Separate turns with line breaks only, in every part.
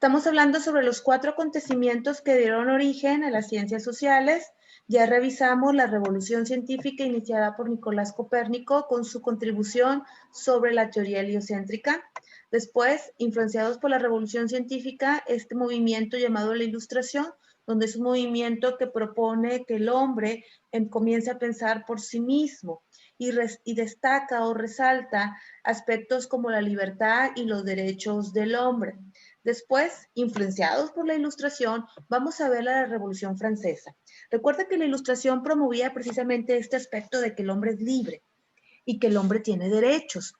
Estamos hablando sobre los 4 acontecimientos que dieron origen a las ciencias sociales. Ya revisamos la revolución científica iniciada por Nicolás Copérnico con su contribución sobre la teoría heliocéntrica. Después, influenciados por la revolución científica, este movimiento llamado la Ilustración, donde es un movimiento que propone que el hombre comience a pensar por sí mismo y destaca o resalta aspectos como la libertad y los derechos del hombre. Después, influenciados por la Ilustración, vamos a ver la Revolución Francesa. Recuerda que la Ilustración promovía precisamente este aspecto de que el hombre es libre y que el hombre tiene derechos,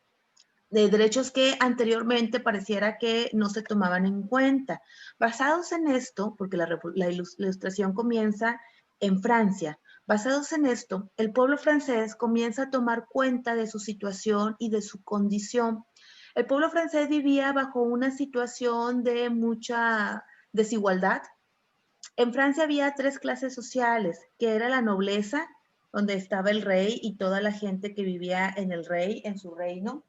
de derechos que anteriormente pareciera que no se tomaban en cuenta. Basados en esto, porque la Ilustración comienza en Francia, basados en esto, el pueblo francés comienza a tomar cuenta de su situación y de su condición. El pueblo francés vivía bajo una situación de mucha desigualdad. En Francia había 3 clases sociales, que era la nobleza, donde estaba el rey y toda la gente que vivía en el rey, en su reino.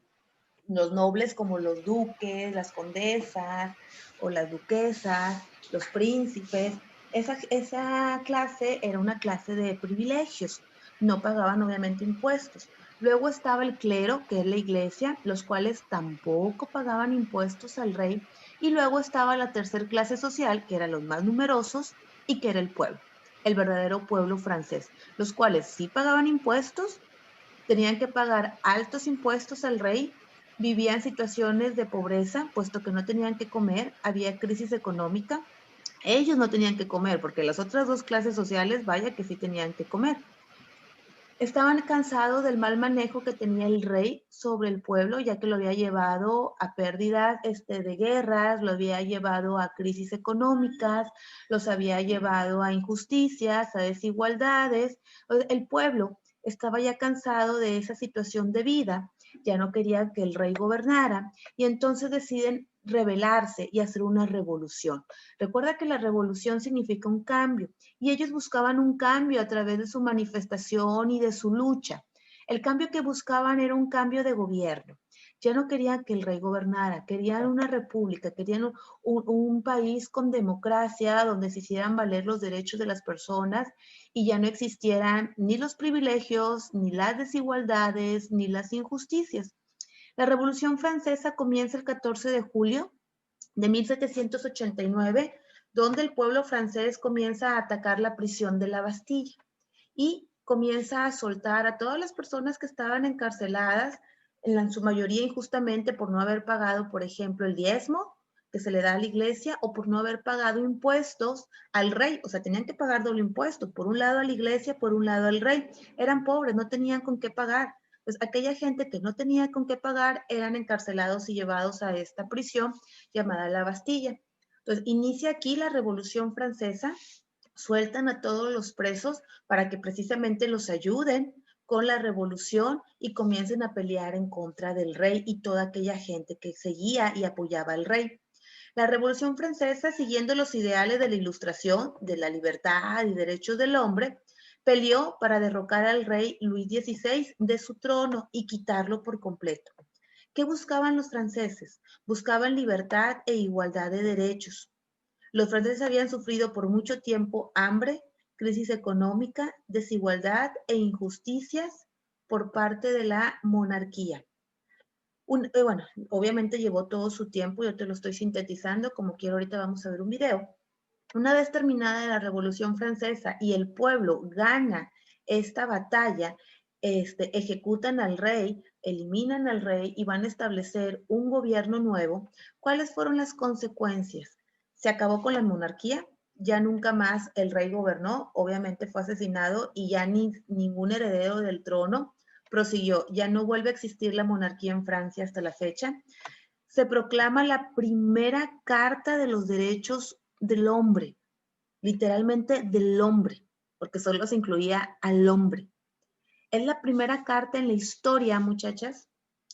Los nobles como los duques, las condesas o las duquesas, los príncipes. Esa clase era una clase de privilegios, no pagaban obviamente impuestos. Luego estaba el clero, que es la iglesia, los cuales tampoco pagaban impuestos al rey. Y luego estaba la tercera clase social, que eran los más numerosos y que era el pueblo, el verdadero pueblo francés, los cuales sí pagaban impuestos, tenían que pagar altos impuestos al rey, vivían situaciones de pobreza, puesto que no tenían que comer, había crisis económica. Ellos no tenían que comer, porque las otras 2 clases sociales, vaya que sí tenían que comer. Estaban cansados del mal manejo que tenía el rey sobre el pueblo, ya que lo había llevado a pérdidas de guerras, lo había llevado a crisis económicas, los había llevado a injusticias, a desigualdades. El pueblo estaba ya cansado de esa situación de vida, ya no quería que el rey gobernara, y entonces deciden rebelarse y hacer una revolución. Recuerda que la revolución significa un cambio, y ellos buscaban un cambio a través de su manifestación y de su lucha. El cambio que buscaban era un cambio de gobierno. Ya no querían que el rey gobernara, querían una república, querían un país con democracia donde se hicieran valer los derechos de las personas y ya no existieran ni los privilegios, ni las desigualdades, ni las injusticias. La Revolución Francesa comienza el 14 de julio de 1789, donde el pueblo francés comienza a atacar la prisión de la Bastilla y comienza a soltar a todas las personas que estaban encarceladas, en su mayoría injustamente por no haber pagado, por ejemplo, el diezmo que se le da a la iglesia o por no haber pagado impuestos al rey. O sea, tenían que pagar doble impuesto, por un lado a la iglesia, por un lado al rey. Eran pobres, no tenían con qué pagar. Pues aquella gente que no tenía con qué pagar eran encarcelados y llevados a esta prisión llamada la Bastilla. Entonces, inicia aquí la Revolución Francesa, sueltan a todos los presos para que precisamente los ayuden con la revolución y comiencen a pelear en contra del rey y toda aquella gente que seguía y apoyaba al rey. La Revolución Francesa, siguiendo los ideales de la Ilustración, de la libertad y derechos del hombre, peleó para derrocar al rey Luis XVI de su trono y quitarlo por completo. ¿Qué buscaban los franceses? Buscaban libertad e igualdad de derechos. Los franceses habían sufrido por mucho tiempo hambre, crisis económica, desigualdad e injusticias por parte de la monarquía. Bueno, obviamente llevó todo su tiempo, yo te lo estoy sintetizando, como quiero ahorita vamos a ver un video. Una vez terminada la Revolución Francesa y el pueblo gana esta batalla, ejecutan al rey, eliminan al rey y van a establecer un gobierno nuevo. ¿Cuáles fueron las consecuencias? Se acabó con la monarquía, ya nunca más el rey gobernó, obviamente fue asesinado y ya ningún heredero del trono prosiguió, ya no vuelve a existir la monarquía en Francia hasta la fecha. Se proclama la primera Carta de los Derechos del Hombre, literalmente del hombre, porque solo se incluía al hombre. Es la primera carta en la historia, muchachas,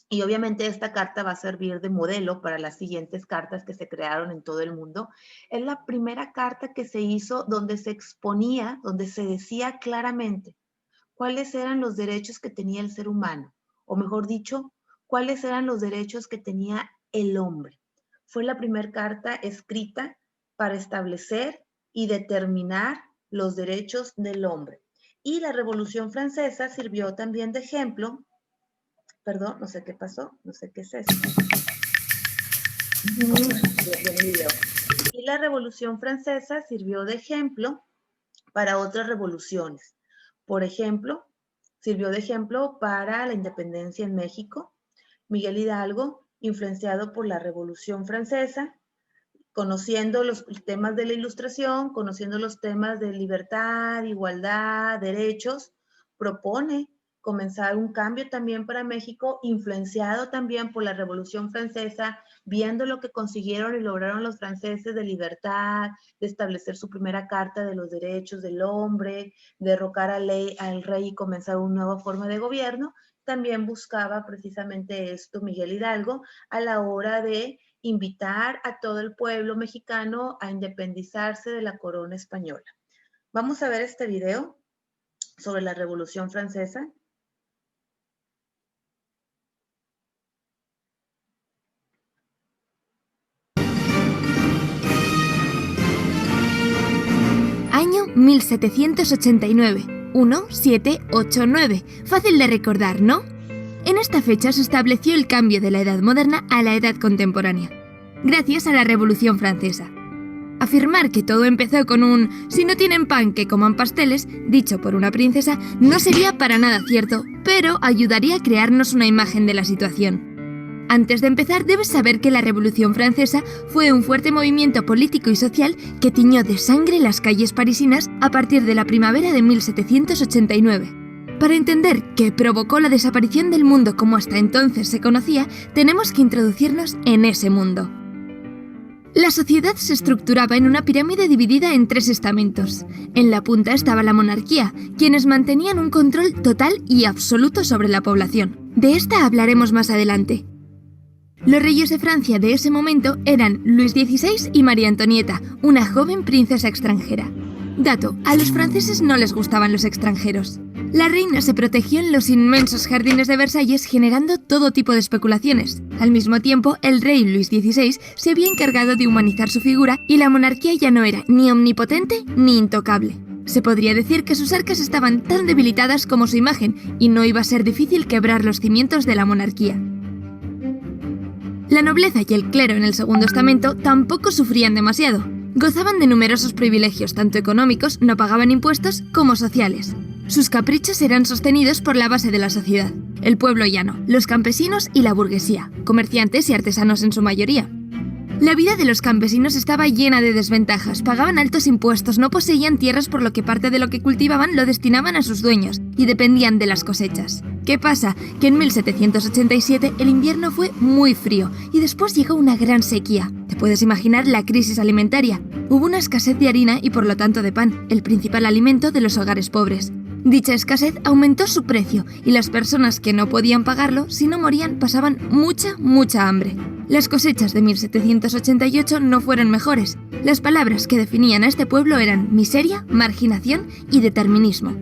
y obviamente esta carta va a servir de modelo para las siguientes cartas que se crearon en todo el mundo. Es la primera carta que se hizo donde se exponía, donde se decía claramente cuáles eran los derechos que tenía el ser humano, o mejor dicho, cuáles eran los derechos que tenía el hombre. fue la primera carta escrita para establecer y determinar los derechos del hombre. Y la Revolución Francesa sirvió también de ejemplo. Perdón, no sé qué pasó, no sé qué es esto. Y la Revolución Francesa sirvió de ejemplo para otras revoluciones. Por ejemplo, sirvió de ejemplo para la independencia en México. Miguel Hidalgo, influenciado por la Revolución Francesa, conociendo los temas de la Ilustración, conociendo los temas de libertad, igualdad, derechos, propone comenzar un cambio también para México, influenciado también por la Revolución Francesa, viendo lo que consiguieron y lograron los franceses de libertad, de establecer su primera Carta de los Derechos del Hombre, derrocar al rey y comenzar una nueva forma de gobierno. También buscaba precisamente esto Miguel Hidalgo a la hora de invitar a todo el pueblo mexicano a independizarse de la corona española. Vamos a ver este video sobre la Revolución Francesa.
Año 1789, 1789. Fácil de recordar, ¿no? En esta fecha se estableció el cambio de la Edad Moderna a la Edad Contemporánea, gracias a la Revolución Francesa. Afirmar que todo empezó con un «si no tienen pan, que coman pasteles», dicho por una princesa, no sería para nada cierto, pero ayudaría a crearnos una imagen de la situación. Antes de empezar, debes saber que la Revolución Francesa fue un fuerte movimiento político y social que tiñó de sangre las calles parisinas a partir de la primavera de 1789. Para entender qué provocó la desaparición del mundo como hasta entonces se conocía, tenemos que introducirnos en ese mundo. La sociedad se estructuraba en una pirámide dividida en 3 estamentos. En la punta estaba la monarquía, quienes mantenían un control total y absoluto sobre la población. De esta hablaremos más adelante. Los reyes de Francia de ese momento eran Luis XVI y María Antonieta, una joven princesa extranjera. Dato: a los franceses no les gustaban los extranjeros. La reina se protegió en los inmensos jardines de Versalles, generando todo tipo de especulaciones. Al mismo tiempo, el rey Luis XVI se había encargado de humanizar su figura y la monarquía ya no era ni omnipotente ni intocable. Se podría decir que sus arcas estaban tan debilitadas como su imagen y no iba a ser difícil quebrar los cimientos de la monarquía. La nobleza y el clero en el segundo estamento tampoco sufrían demasiado. Gozaban de numerosos privilegios, tanto económicos, no pagaban impuestos, como sociales. Sus caprichos eran sostenidos por la base de la sociedad, el pueblo llano, los campesinos y la burguesía, comerciantes y artesanos en su mayoría. La vida de los campesinos estaba llena de desventajas, pagaban altos impuestos, no poseían tierras por lo que parte de lo que cultivaban lo destinaban a sus dueños y dependían de las cosechas. ¿Qué pasa? Que en 1787 el invierno fue muy frío y después llegó una gran sequía. Te puedes imaginar la crisis alimentaria. Hubo una escasez de harina y por lo tanto de pan, el principal alimento de los hogares pobres. Dicha escasez aumentó su precio y las personas que no podían pagarlo, si no morían, pasaban mucha hambre. Las cosechas de 1788 no fueron mejores. Las palabras que definían a este pueblo eran miseria, marginación y determinismo.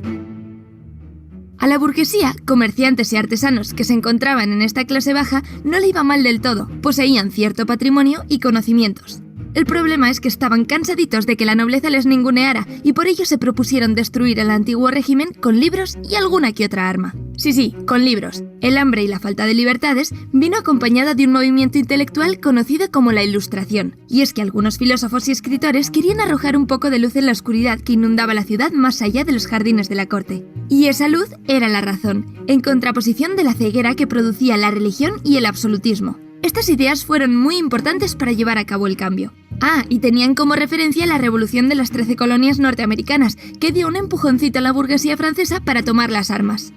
A la burguesía, comerciantes y artesanos que se encontraban en esta clase baja no le iba mal del todo, poseían cierto patrimonio y conocimientos. El problema es que estaban cansaditos de que la nobleza les ninguneara y por ello se propusieron destruir el antiguo régimen con libros y alguna que otra arma. Sí, con libros. El hambre y la falta de libertades vino acompañada de un movimiento intelectual conocido como la Ilustración. Y es que algunos filósofos y escritores querían arrojar un poco de luz en la oscuridad que inundaba la ciudad más allá de los jardines de la corte. Y esa luz era la razón, en contraposición de la ceguera que producía la religión y el absolutismo. Estas ideas fueron muy importantes para llevar a cabo el cambio. Y tenían como referencia la revolución de las 13 colonias norteamericanas, que dio un empujoncito a la burguesía francesa para tomar las armas.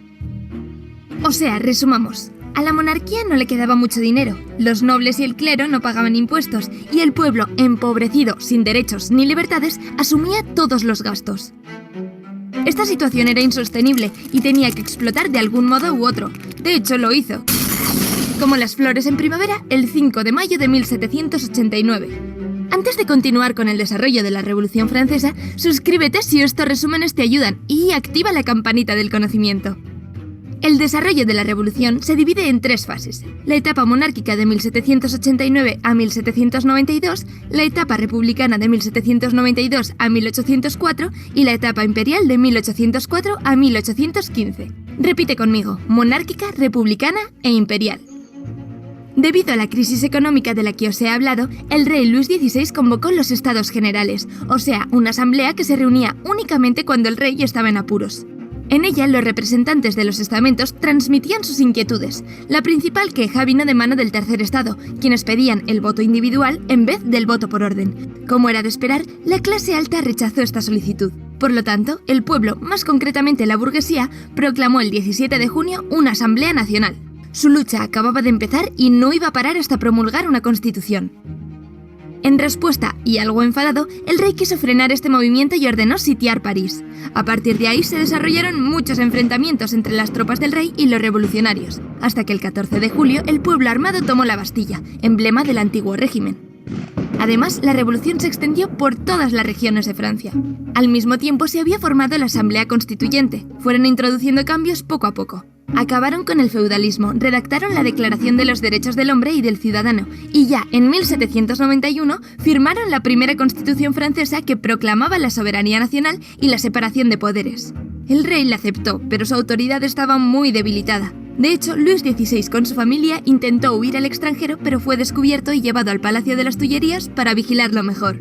O sea, resumamos. A la monarquía no le quedaba mucho dinero, los nobles y el clero no pagaban impuestos, y el pueblo, empobrecido, sin derechos ni libertades, asumía todos los gastos. Esta situación era insostenible y tenía que explotar de algún modo u otro. De hecho, lo hizo. Como las flores en primavera, el 5 de mayo de 1789. Antes de continuar con el desarrollo de la Revolución Francesa, suscríbete si estos resúmenes te ayudan y activa la campanita del conocimiento. El desarrollo de la revolución se divide en 3 fases: la etapa monárquica de 1789 a 1792, la etapa republicana de 1792 a 1804 y la etapa imperial de 1804 a 1815. Repite conmigo: monárquica, republicana e imperial. Debido a la crisis económica de la que os he hablado, el rey Luis XVI convocó los Estados Generales, o sea, una asamblea que se reunía únicamente cuando el rey estaba en apuros. En ella, los representantes de los estamentos transmitían sus inquietudes. La principal queja vino de mano del Tercer Estado, quienes pedían el voto individual en vez del voto por orden. Como era de esperar, la clase alta rechazó esta solicitud. Por lo tanto, el pueblo, más concretamente la burguesía, proclamó el 17 de junio una Asamblea Nacional. Su lucha acababa de empezar y no iba a parar hasta promulgar una constitución. En respuesta, y algo enfadado, el rey quiso frenar este movimiento y ordenó sitiar París. A partir de ahí se desarrollaron muchos enfrentamientos entre las tropas del rey y los revolucionarios, hasta que el 14 de julio el pueblo armado tomó la Bastilla, emblema del antiguo régimen. Además, la revolución se extendió por todas las regiones de Francia. Al mismo tiempo se había formado la Asamblea Constituyente. Fueron introduciendo cambios poco a poco. Acabaron con el feudalismo, redactaron la Declaración de los Derechos del Hombre y del Ciudadano, y ya en 1791 firmaron la primera Constitución francesa que proclamaba la soberanía nacional y la separación de poderes. El rey la aceptó, pero su autoridad estaba muy debilitada. De hecho, Luis XVI con su familia intentó huir al extranjero, pero fue descubierto y llevado al Palacio de las Tullerías para vigilarlo mejor.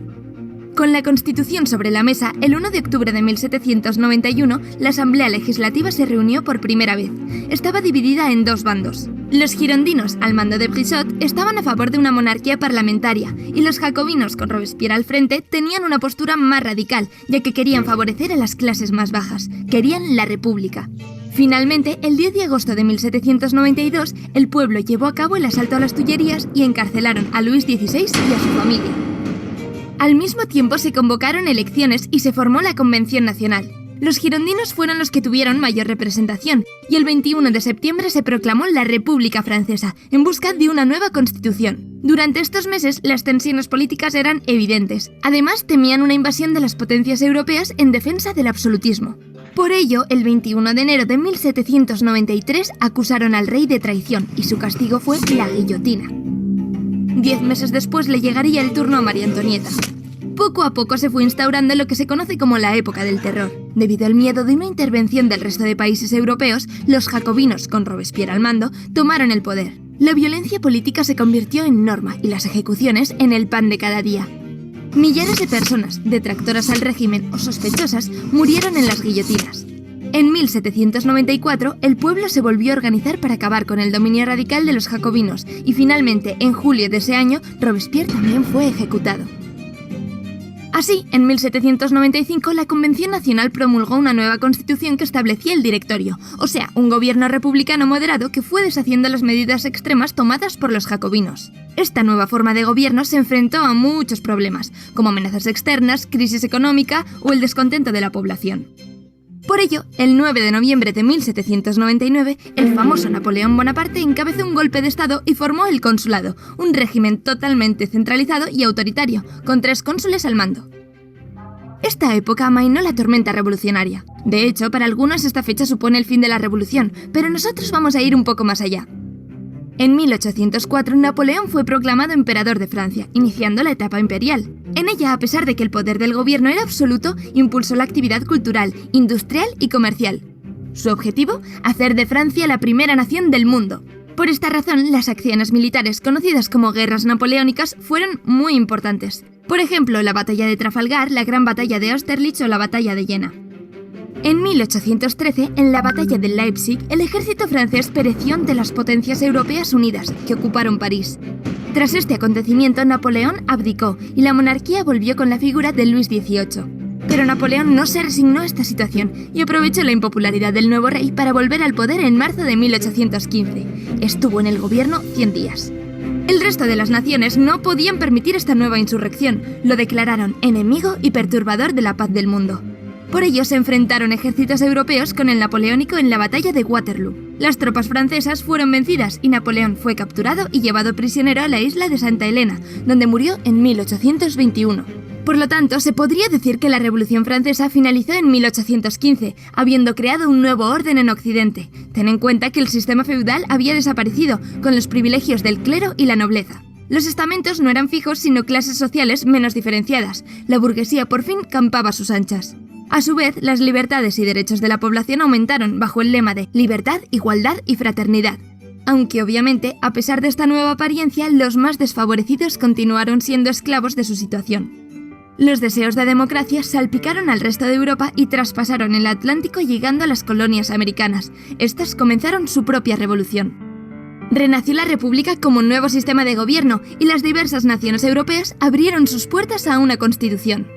Con la Constitución sobre la mesa, el 1 de octubre de 1791, la Asamblea Legislativa se reunió por primera vez. Estaba dividida en 2 bandos. Los girondinos, al mando de Brissot, estaban a favor de una monarquía parlamentaria, y los jacobinos, con Robespierre al frente, tenían una postura más radical, ya que querían favorecer a las clases más bajas. Querían la república. Finalmente, el 10 de agosto de 1792, el pueblo llevó a cabo el asalto a las Tullerías y encarcelaron a Luis XVI y a su familia. Al mismo tiempo se convocaron elecciones y se formó la Convención Nacional. Los girondinos fueron los que tuvieron mayor representación, y el 21 de septiembre se proclamó la República Francesa, en busca de una nueva constitución. Durante estos meses, las tensiones políticas eran evidentes. Además, temían una invasión de las potencias europeas en defensa del absolutismo. Por ello, el 21 de enero de 1793 acusaron al rey de traición, y su castigo fue la guillotina. 10 meses después le llegaría el turno a María Antonieta. Poco a poco se fue instaurando lo que se conoce como la época del terror. Debido al miedo de una intervención del resto de países europeos, los jacobinos, con Robespierre al mando, tomaron el poder. La violencia política se convirtió en norma y las ejecuciones en el pan de cada día. Millares de personas, detractoras al régimen o sospechosas, murieron en las guillotinas. En 1794, el pueblo se volvió a organizar para acabar con el dominio radical de los jacobinos y finalmente, en julio de ese año, Robespierre también fue ejecutado. Así, en 1795, la Convención Nacional promulgó una nueva constitución que establecía el Directorio, o sea, un gobierno republicano moderado que fue deshaciendo las medidas extremas tomadas por los jacobinos. Esta nueva forma de gobierno se enfrentó a muchos problemas, como amenazas externas, crisis económica o el descontento de la población. Por ello, el 9 de noviembre de 1799, el famoso Napoleón Bonaparte encabezó un golpe de Estado y formó el Consulado, un régimen totalmente centralizado y autoritario, con 3 cónsules al mando. Esta época amainó la tormenta revolucionaria. De hecho, para algunos esta fecha supone el fin de la revolución, pero nosotros vamos a ir un poco más allá. En 1804, Napoleón fue proclamado emperador de Francia, iniciando la etapa imperial. En ella, a pesar de que el poder del gobierno era absoluto, impulsó la actividad cultural, industrial y comercial. Su objetivo, hacer de Francia la primera nación del mundo. Por esta razón, las acciones militares conocidas como guerras napoleónicas fueron muy importantes. Por ejemplo, la batalla de Trafalgar, la gran batalla de Austerlitz o la batalla de Jena. En 1813, en la batalla de Leipzig, el ejército francés pereció ante las potencias europeas unidas, que ocuparon París. Tras este acontecimiento, Napoleón abdicó y la monarquía volvió con la figura de Luis XVIII. Pero Napoleón no se resignó a esta situación y aprovechó la impopularidad del nuevo rey para volver al poder en marzo de 1815. Estuvo en el gobierno 100 días. El resto de las naciones no podían permitir esta nueva insurrección, lo declararon enemigo y perturbador de la paz del mundo. Por ello se enfrentaron ejércitos europeos con el napoleónico en la batalla de Waterloo. Las tropas francesas fueron vencidas y Napoleón fue capturado y llevado prisionero a la isla de Santa Elena, donde murió en 1821. Por lo tanto, se podría decir que la Revolución Francesa finalizó en 1815, habiendo creado un nuevo orden en Occidente. Ten en cuenta que el sistema feudal había desaparecido, con los privilegios del clero y la nobleza. Los estamentos no eran fijos, sino clases sociales menos diferenciadas. La burguesía por fin campaba a sus anchas. A su vez, las libertades y derechos de la población aumentaron bajo el lema de libertad, igualdad y fraternidad. Aunque obviamente, a pesar de esta nueva apariencia, los más desfavorecidos continuaron siendo esclavos de su situación. Los deseos de democracia salpicaron al resto de Europa y traspasaron el Atlántico llegando a las colonias americanas. Estas comenzaron su propia revolución. Renació la República como un nuevo sistema de gobierno y las diversas naciones europeas abrieron sus puertas a una constitución.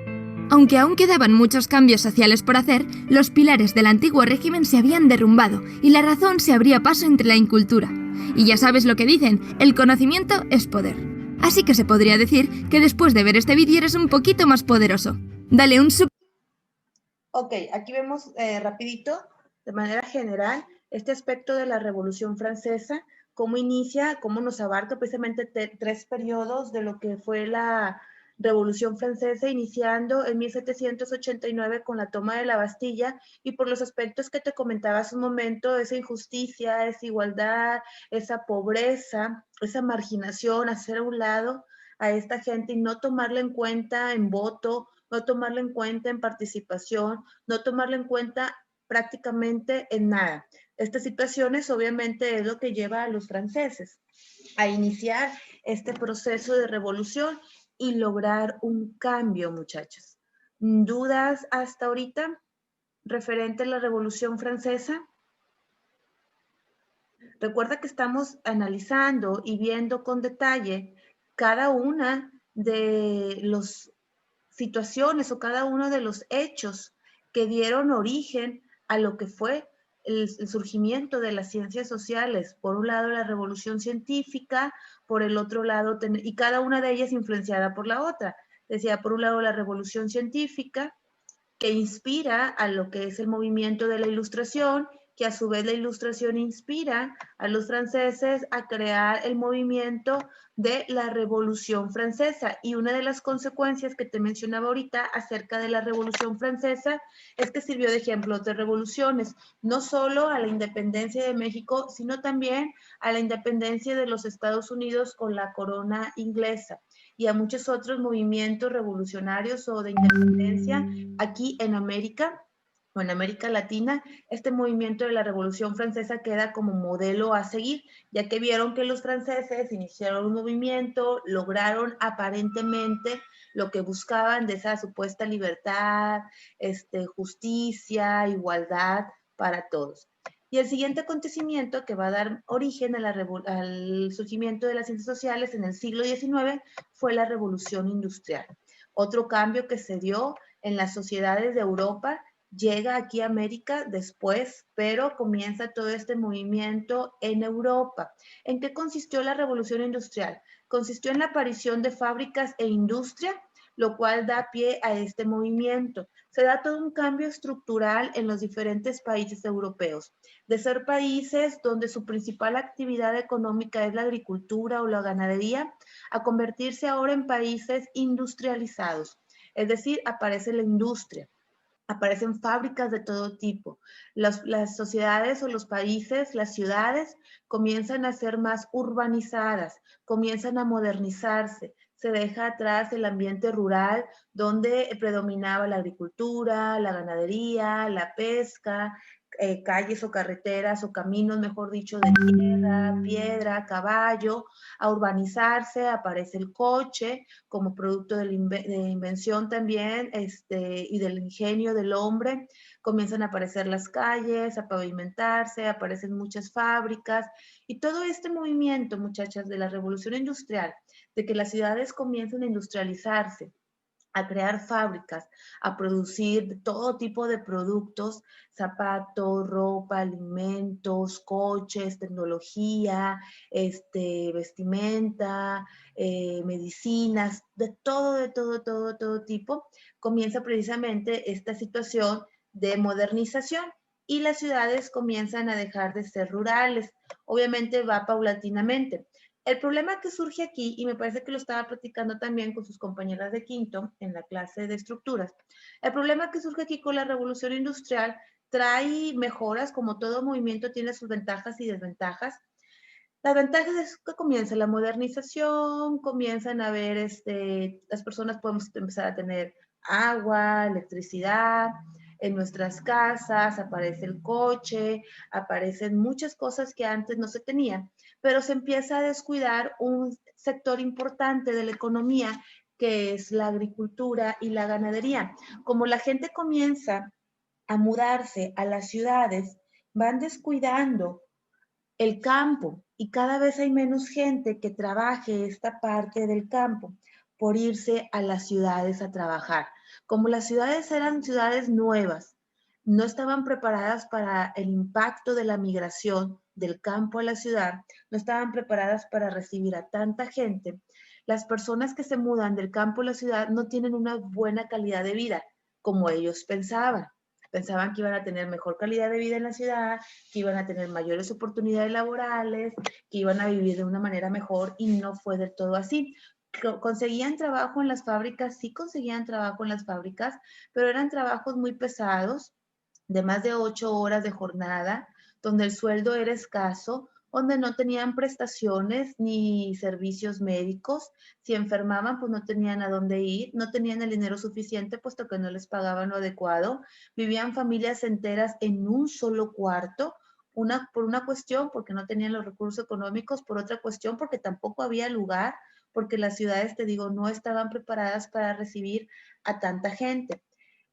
Aunque aún quedaban muchos cambios sociales por hacer, los pilares del antiguo régimen se habían derrumbado y la razón se abría paso entre la incultura. Y ya sabes lo que dicen, el conocimiento es poder. Así que se podría decir que después de ver este vídeo eres un poquito más poderoso. Dale un sub...
Ok, aquí vemos rapidito, de manera general, este aspecto de la Revolución Francesa, cómo inicia, cómo nos abarca precisamente tres periodos de lo que fue la Revolución Francesa, iniciando en 1789 con la toma de la Bastilla, y por los aspectos que te comentaba hace un momento, esa injusticia, esa igualdad, esa pobreza, esa marginación, hacer a un lado a esta gente y no tomarla en cuenta en voto, no tomarla en cuenta en participación, no tomarla en cuenta prácticamente en nada. Estas situaciones obviamente es lo que lleva a los franceses a iniciar este proceso de revolución y lograr un cambio, muchachos. ¿Dudas hasta ahorita referente a la Revolución Francesa? Recuerda que estamos analizando y viendo con detalle cada una de las situaciones o cada uno de los hechos que dieron origen a lo que fue el surgimiento de las ciencias sociales. Por un lado, la revolución científica, por el otro lado, y cada una de ellas influenciada por la otra. Decía, por un lado, la revolución científica, que inspira a lo que es el movimiento de la Ilustración, que a su vez la Ilustración inspira a los franceses a crear el movimiento de la Revolución Francesa. Y una de las consecuencias que te mencionaba ahorita acerca de la Revolución Francesa es que sirvió de ejemplo de revoluciones, no solo a la independencia de México, sino también a la independencia de los Estados Unidos con la corona inglesa y a muchos otros movimientos revolucionarios o de independencia aquí en América o en América Latina. Este movimiento de la Revolución Francesa queda como modelo a seguir, ya que vieron que los franceses iniciaron un movimiento, lograron aparentemente lo que buscaban de esa supuesta libertad, justicia, igualdad para todos. Y el siguiente acontecimiento que va a dar origen al surgimiento de las ciencias sociales en el siglo XIX fue la Revolución Industrial. Otro cambio que se dio en las sociedades de Europa llega aquí a América después, pero comienza todo este movimiento en Europa. ¿En qué consistió la Revolución Industrial? Consistió en la aparición de fábricas e industria, lo cual da pie a este movimiento. Se da todo un cambio estructural en los diferentes países europeos. De ser países donde su principal actividad económica es la agricultura o la ganadería, a convertirse ahora en países industrializados. Es decir, aparece la industria. Aparecen fábricas de todo tipo. Las sociedades o los países, las ciudades, comienzan a ser más urbanizadas, comienzan a modernizarse. Se deja atrás el ambiente rural donde predominaba la agricultura, la ganadería, la pesca, calles o carreteras o caminos, mejor dicho, de tierra, piedra, caballo, a urbanizarse, aparece el coche como producto de invención también y del ingenio del hombre. Comienzan a aparecer las calles, a pavimentarse, aparecen muchas fábricas y todo este movimiento, muchachas, de la revolución industrial, de que las ciudades comienzan a industrializarse, a crear fábricas, a producir todo tipo de productos, zapatos, ropa, alimentos, coches, tecnología, vestimenta, medicinas, todo tipo, comienza precisamente esta situación de modernización y las ciudades comienzan a dejar de ser rurales. Obviamente va paulatinamente. El problema que surge aquí, y me parece que lo estaba platicando también con sus compañeras de quinto en la clase de estructuras, el problema que surge aquí con la revolución industrial trae mejoras, como todo movimiento tiene sus ventajas y desventajas. Las ventajas es que comienza la modernización, comienzan a ver, las personas podemos empezar a tener agua, electricidad en nuestras casas, aparece el coche, aparecen muchas cosas que antes no se tenían, pero se empieza a descuidar un sector importante de la economía, que es la agricultura y la ganadería. Como la gente comienza a mudarse a las ciudades, van descuidando el campo y cada vez hay menos gente que trabaje esta parte del campo por irse a las ciudades a trabajar. Como las ciudades eran ciudades nuevas, no estaban preparadas para el impacto de la migración del campo a la ciudad, no estaban preparadas para recibir a tanta gente. Las personas que se mudan del campo a la ciudad no tienen una buena calidad de vida como ellos pensaban. Pensaban que iban a tener mejor calidad de vida en la ciudad, que iban a tener mayores oportunidades laborales, que iban a vivir de una manera mejor, y no fue del todo así. ¿Conseguían trabajo en las fábricas? Sí conseguían trabajo en las fábricas, pero eran trabajos muy pesados, de más de 8 horas de jornada, donde el sueldo era escaso, donde no tenían prestaciones ni servicios médicos. Si enfermaban, pues no tenían a dónde ir, no tenían el dinero suficiente, puesto que no les pagaban lo adecuado. Vivían familias enteras en un solo cuarto, por una cuestión, porque no tenían los recursos económicos, por otra cuestión, porque tampoco había lugar, porque las ciudades, te digo, no estaban preparadas para recibir a tanta gente.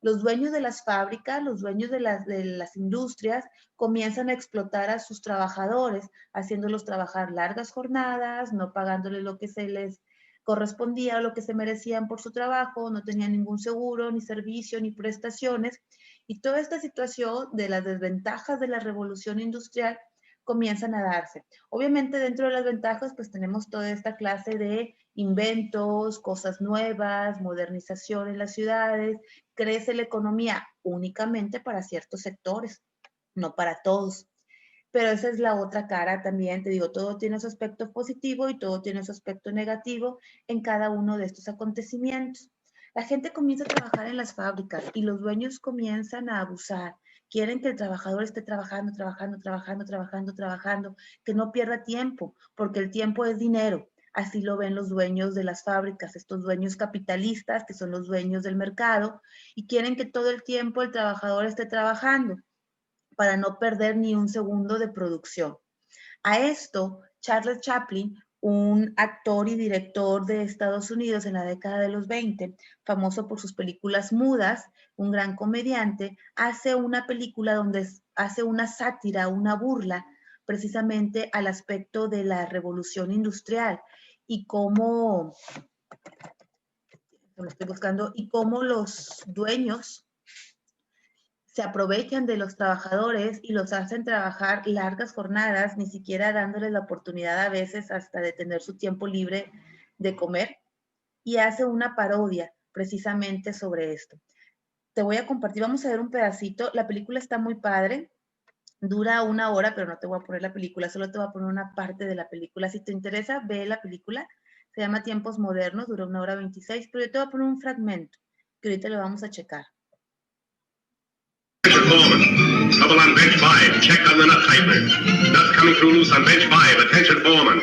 Los dueños de las fábricas, los dueños de las industrias comienzan a explotar a sus trabajadores, haciéndolos trabajar largas jornadas, no pagándoles lo que se les correspondía o lo que se merecían por su trabajo, no tenían ningún seguro, ni servicio, ni prestaciones. Y toda esta situación de las desventajas de la revolución industrial comienzan a darse. Obviamente dentro de las ventajas pues tenemos toda esta clase de inventos, cosas nuevas, modernización en las ciudades, crece la economía únicamente para ciertos sectores, no para todos. Pero esa es la otra cara también, te digo, todo tiene su aspecto positivo y todo tiene su aspecto negativo en cada uno de estos acontecimientos. La gente comienza a trabajar en las fábricas y los dueños comienzan a abusar. Quieren que el trabajador esté trabajando, que no pierda tiempo, porque el tiempo es dinero. Así lo ven los dueños de las fábricas, estos dueños capitalistas que son los dueños del mercado, y quieren que todo el tiempo el trabajador esté trabajando para no perder ni un segundo de producción. A esto, Charles Chaplin, un actor y director de Estados Unidos en la década de los 20, famoso por sus películas mudas, un gran comediante, hace una película donde hace una sátira, una burla, precisamente al aspecto de la revolución industrial y cómo, lo estoy buscando, y cómo los dueños se aprovechan de los trabajadores y los hacen trabajar largas jornadas, ni siquiera dándoles la oportunidad a veces hasta de tener su tiempo libre de comer, y hace una parodia precisamente sobre esto. Te voy a compartir, vamos a ver un pedacito. La película está muy padre, dura 1 hora, pero no te voy a poner la película, solo te voy a poner una parte de la película. Si te interesa, ve la película. Se llama Tiempos Modernos, dura 1 hora 26, pero yo te voy a poner un fragmento que ahorita lo vamos a checar.
Foreman. Trouble on bench 5. Check on the nut tightener. Nuts coming through loose on bench 5. Attention, foreman.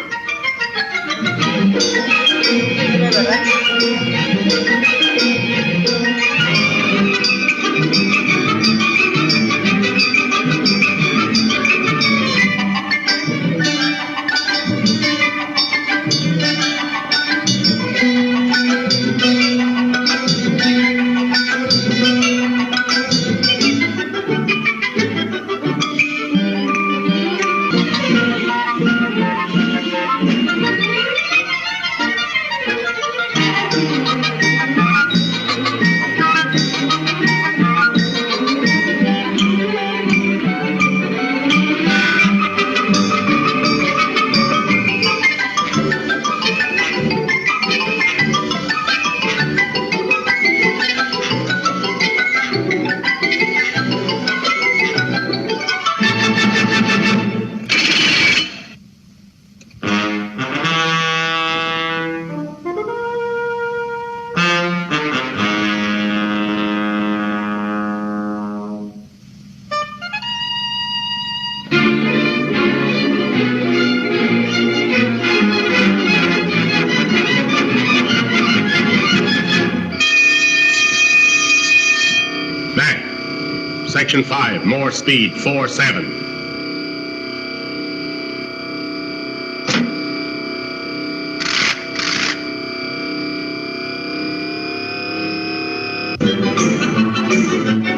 section 5, more speed, 47.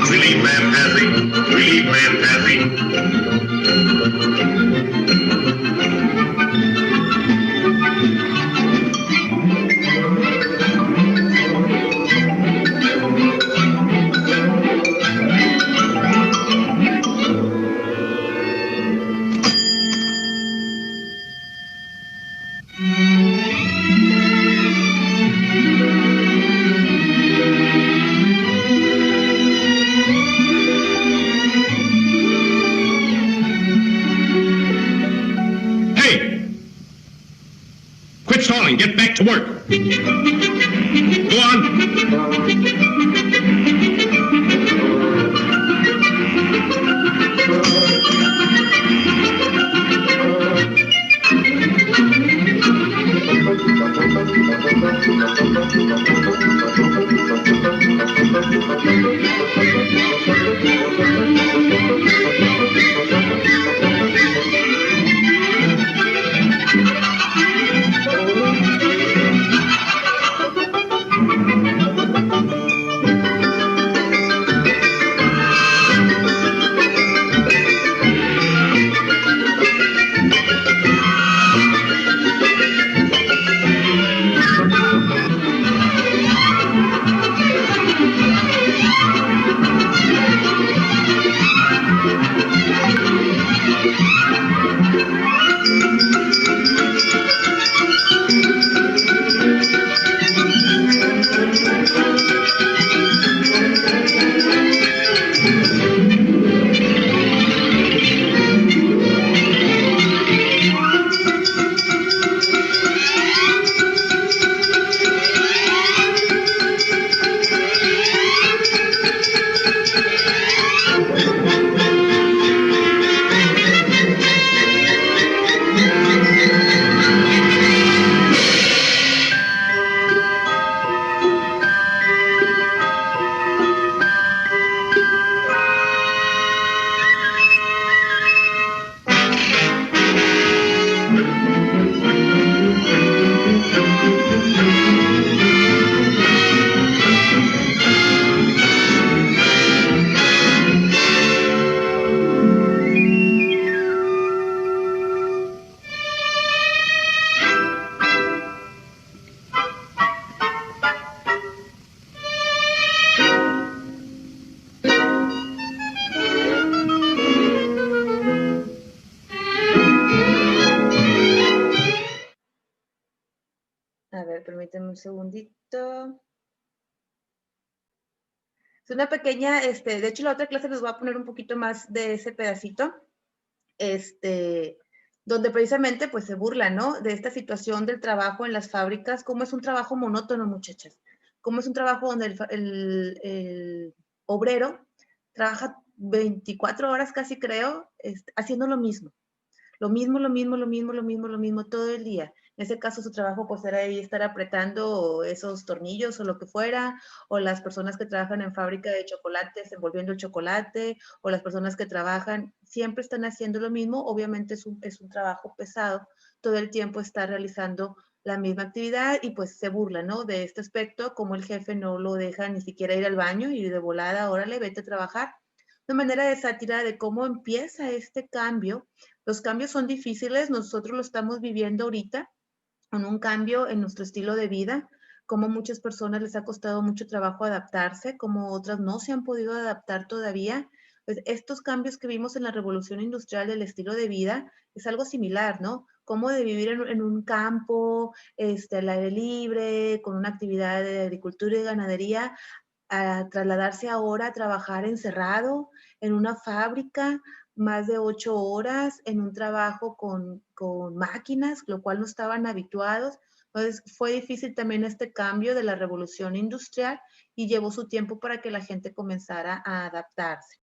Relief man passing, relief man passing. Hey! Quit stalling, get back to work. Go on.
A ver, permíteme un segundito. Es una pequeña, de hecho la otra clase les voy a poner un poquito más de ese pedacito, donde precisamente pues se burla, ¿no? De esta situación del trabajo en las fábricas, cómo es un trabajo monótono, muchachas, cómo es un trabajo donde el obrero trabaja 24 horas casi creo, haciendo lo mismo todo el día. En ese caso su trabajo pues era ahí estar apretando esos tornillos o lo que fuera, o las personas que trabajan en fábrica de chocolates envolviendo el chocolate, o las personas que trabajan, siempre están haciendo lo mismo. Obviamente es un trabajo pesado, todo el tiempo está realizando la misma actividad y pues se burla, ¿no? De este aspecto, como el jefe no lo deja ni siquiera ir al baño y de volada, órale, vete a trabajar. Una manera de sátira de cómo empieza este cambio. Los cambios son difíciles, nosotros lo estamos viviendo ahorita, con un cambio en nuestro estilo de vida, como muchas personas les ha costado mucho trabajo adaptarse, como otras no se han podido adaptar todavía. Pues estos cambios que vimos en la revolución industrial del estilo de vida es algo similar, ¿no? Como de vivir en un campo, al aire libre, con una actividad de agricultura y ganadería, a trasladarse ahora a trabajar encerrado en una fábrica, más de 8 horas, en un trabajo con máquinas, lo cual no estaban habituados. Entonces fue difícil también este cambio de la revolución industrial y llevó su tiempo para que la gente comenzara a adaptarse.